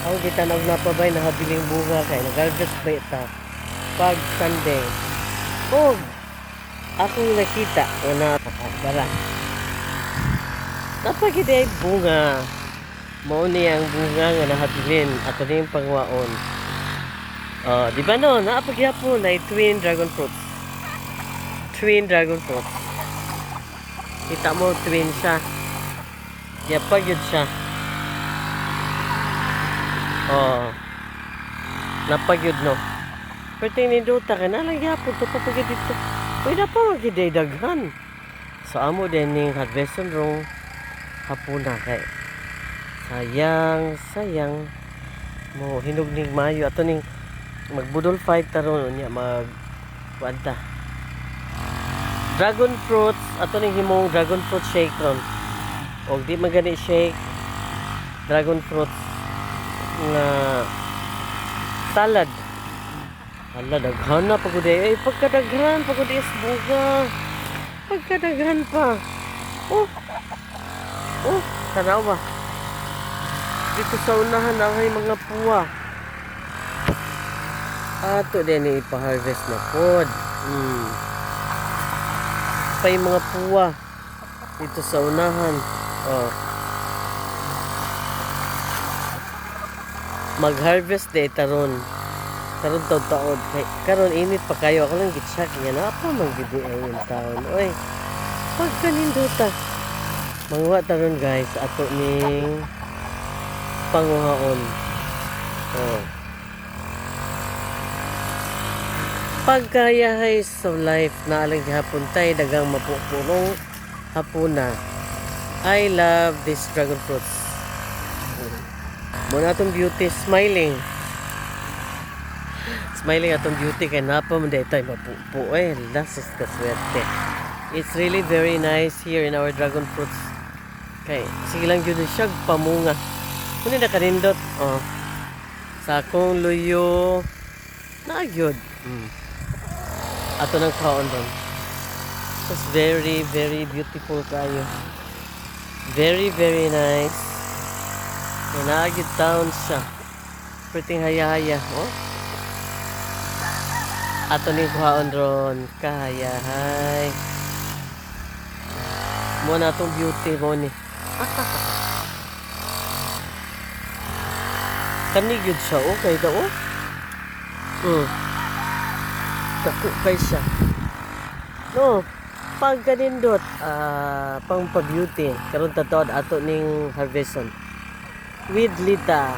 Ang kita napabay na habiling bunga kay nagargas ba ita pag Sunday. Og akong nakita na nakabara. Napagiday bunga. Mao ni ang bunga nga nahabilin ato ning pangwaon. Oh, di ba no? Naapagyapon na twin dragon fruits. Twin dragon fruits. Kita mo twin siya. Yapag yun siya. Oh. Napagyud no. Perting ni Dota ka na lang yapon to papagid dito. Pwede pa magiday daghan. So amo din ning harveston rong hapuna kay sayang mo hinog ning mayo ato ning magbudol fight taron unya mag kuanta. Dragon fruits ato ning himong dragon fruit shake ron. Og di magani shake dragon fruits na salad. Hala, daghan na pagod eh. Pagkadaghan, pagod is buga. Pagkadaghan pa. Oh, tanawa. Dito sa unahan ang mga puwa. Ato din ipa-harvest na pod. Pa yung mga puwa. Dito sa unahan. Oh. Mag-harvest day taron taon kay karon init pa kayo ako lang gitsak niya na apa man gid ang taon oy pagka ninduta mangwa taron guys ato ning panguhaon. Oh, pagkayahay sa life na alang gihapon tay dagang mapupurong hapuna. I love this dragon fruits. Muna atong beauty smiling atong beauty kay napa man daytoy mapupo eh lasas ka swerte. It's really very nice here in our dragon fruits kay sige lang gyud siya pamunga kunin na kanindot. Oh, sa akong luyo na gyud ato nang kaon don. It's very beautiful kayo, very nice. Nagid town siya. Pretty haya-haya. Oh. Ato ni kuhaon ron. Kahayahay. Muna itong beauty mo ni. Kanigid siya. Okay daw. Dako kay siya. No. Pag ganindot. Pang pa-beauty. Karon tatawad ato ning harveston. With Lita.